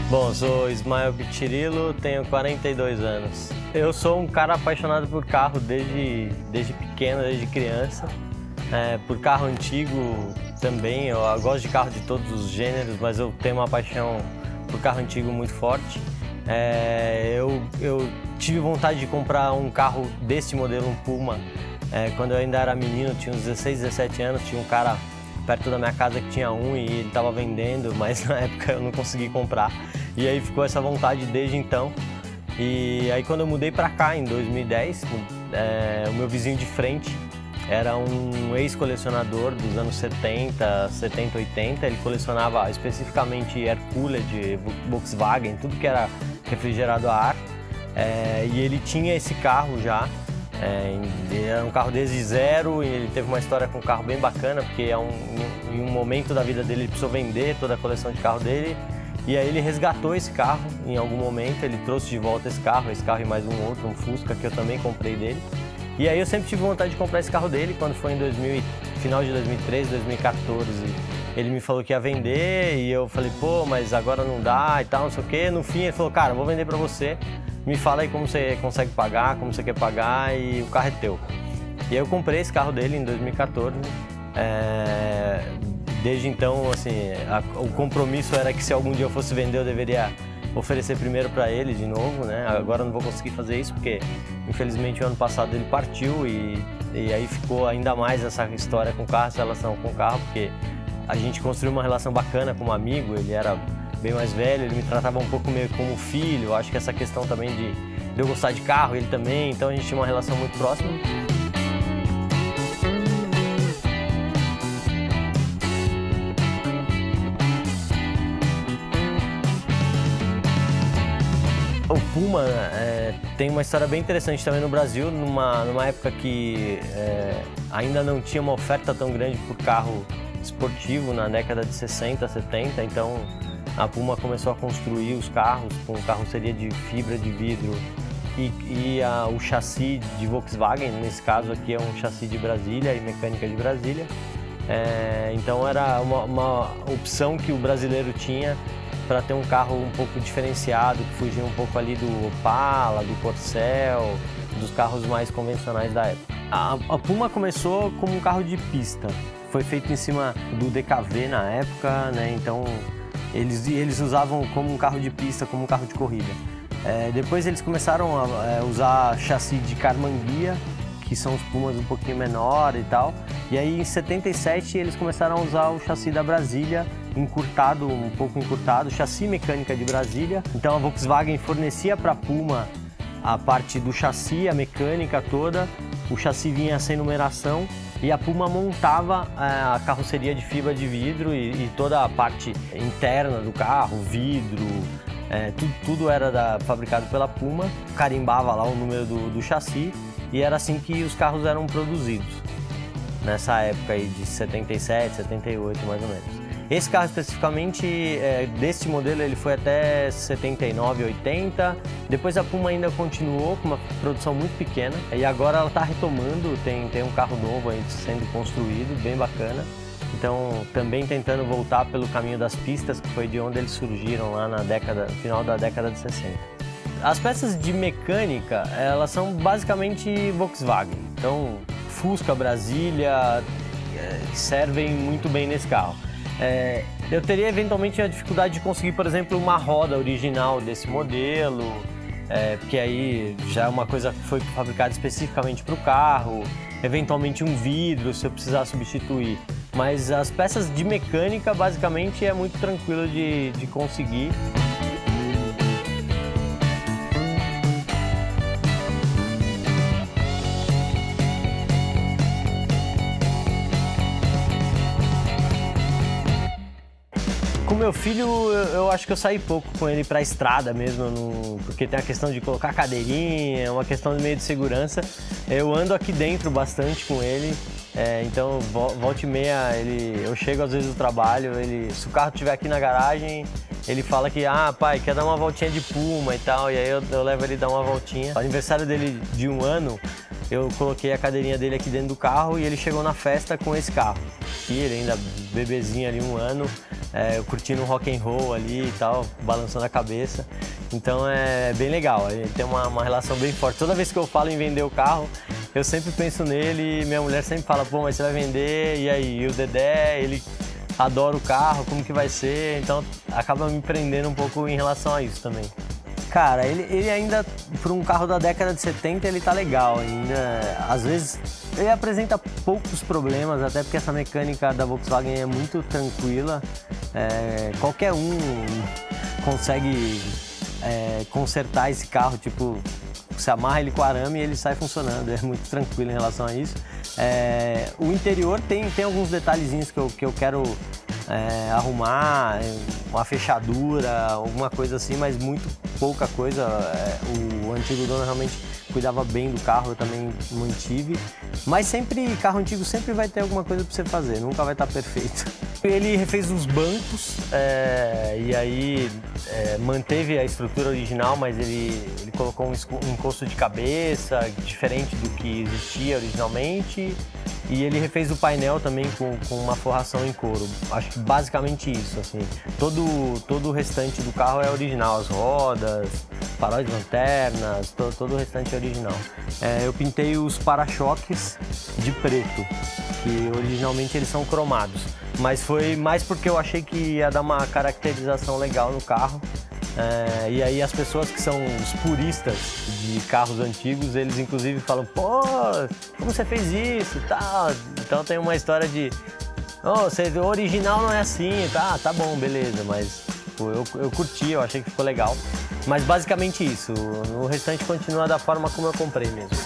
Bom, eu sou Ismael Pichirilo, tenho 42 anos. Eu sou um cara apaixonado por carro desde pequeno, desde criança. Por carro antigo também, eu gosto de carro de todos os gêneros, mas eu tenho uma paixão por carro antigo muito forte. Eu tive vontade de comprar um carro desse modelo, um Puma, quando eu ainda era menino, tinha uns 16, 17 anos, tinha um cara perto da minha casa que tinha um e ele estava vendendo, mas na época eu não consegui comprar. E aí ficou essa vontade desde então. E aí quando eu mudei para cá em 2010, o meu vizinho de frente era um ex-colecionador dos anos 70, 80. Ele colecionava especificamente air cooler de Volkswagen, tudo que era refrigerado a ar. E ele tinha esse carro já. Era um carro desde zero e ele teve uma história com um carro bem bacana, porque em um momento da vida dele ele precisou vender toda a coleção de carro dele. E aí ele resgatou esse carro em algum momento, ele trouxe de volta esse carro e mais um outro, um Fusca, que eu também comprei dele. E aí eu sempre tive vontade de comprar esse carro dele, quando foi em final de 2013, 2014. Ele me falou que ia vender e eu falei, pô, mas agora não dá e tal, não sei o quê. No fim ele falou, cara, eu vou vender pra você, me fala aí como você consegue pagar, como você quer pagar e o carro é teu. E aí eu comprei esse carro dele em 2014. Desde então, assim, o compromisso era que se algum dia eu fosse vender, eu deveria oferecer primeiro para ele de novo, né? Agora eu não vou conseguir fazer isso porque, infelizmente, o ano passado ele partiu e aí ficou ainda mais essa história com o carro, essa relação com o carro, porque a gente construiu uma relação bacana como amigo, ele era bem mais velho, ele me tratava um pouco meio como filho, eu acho que essa questão também de eu gostar de carro, ele também, então a gente tinha uma relação muito próxima. O Puma tem uma história bem interessante também no Brasil, numa época que ainda não tinha uma oferta tão grande por carro esportivo, na década de 60, 70, então a Puma começou a construir os carros com carroceria de fibra de vidro e o chassi de Volkswagen, nesse caso aqui é um chassi de Brasília e mecânica de Brasília. Então era uma opção que o brasileiro tinha para ter um carro um pouco diferenciado, que fugia um pouco ali do Opala, do Corcel, dos carros mais convencionais da época. A Puma começou como um carro de pista, foi feito em cima do DKV na época, né? Então eles usavam como um carro de pista, como um carro de corrida. Depois eles começaram a usar chassi de Carmanguia, que são os Pumas um pouquinho menor e tal. E aí em 77 eles começaram a usar o chassi da Brasília, encurtado, um pouco encurtado, chassi mecânica de Brasília. Então a Volkswagen fornecia para a Puma a parte do chassi, a mecânica toda, o chassi vinha sem numeração e a Puma montava a carroceria de fibra de vidro e toda a parte interna do carro, vidro, tudo era fabricado pela Puma, carimbava lá o número do chassi e era assim que os carros eram produzidos, nessa época aí de 77, 78 mais ou menos. Esse carro especificamente, desse modelo, ele foi até 79, 80. Depois a Puma ainda continuou com uma produção muito pequena e agora ela está retomando, tem um carro novo aí sendo construído, bem bacana. Então também tentando voltar pelo caminho das pistas, que foi de onde eles surgiram lá final da década de 60. As peças de mecânica, elas são basicamente Volkswagen. Então Fusca, Brasília, servem muito bem nesse carro. Eu teria eventualmente a dificuldade de conseguir, por exemplo, uma roda original desse modelo, porque aí já é uma coisa que foi fabricada especificamente para o carro, eventualmente um vidro se eu precisar substituir. Mas as peças de mecânica basicamente é muito tranquilo de conseguir. Com meu filho, eu acho que eu saí pouco com ele pra estrada mesmo, porque tem a questão de colocar cadeirinha, uma questão de meio de segurança. Eu ando aqui dentro bastante com ele, então volta e meia eu chego às vezes do trabalho, se o carro estiver aqui na garagem, ele fala que, pai, quer dar uma voltinha de Puma e tal, e aí eu levo ele dar uma voltinha. O aniversário dele de 1 ano, eu coloquei a cadeirinha dele aqui dentro do carro e ele chegou na festa com esse carro. E ele ainda bebezinho ali, 1 ano, eu curtindo um rock and roll ali e tal, balançando a cabeça. Então é bem legal, a gente tem uma relação bem forte. Toda vez que eu falo em vender o carro, eu sempre penso nele e minha mulher sempre fala, pô, mas você vai vender, e aí? E o Dedé, ele adora o carro, como que vai ser? Então acaba me prendendo um pouco em relação a isso também. Cara, ele ainda, para um carro da década de 70, ele tá legal ainda. Às vezes ele apresenta poucos problemas, até porque essa mecânica da Volkswagen é muito tranquila. Qualquer um consegue consertar esse carro, tipo, você amarra ele com arame e ele sai funcionando, é muito tranquilo em relação a isso. O interior tem alguns detalhezinhos que eu quero arrumar, uma fechadura, alguma coisa assim, mas muito pouca coisa. O antigo dono realmente cuidava bem do carro, eu também mantive. Mas sempre, carro antigo sempre vai ter alguma coisa para você fazer, nunca vai estar perfeito. Ele refez os bancos e aí manteve a estrutura original, mas ele colocou um encosto de cabeça diferente do que existia originalmente. E ele refez o painel também com uma forração em couro. Acho que basicamente isso, assim. Todo o restante do carro é original, as rodas, faróis de lanternas, todo o restante é original. Eu pintei os para-choques de preto, que originalmente eles são cromados. Mas foi mais porque eu achei que ia dar uma caracterização legal no carro. E aí as pessoas que são os puristas de carros antigos, eles inclusive falam, pô, como você fez isso e tal? Então tem uma história de, o original não é assim, tá bom, beleza, mas pô, eu curti, eu achei que ficou legal. Mas basicamente isso, o restante continua da forma como eu comprei mesmo.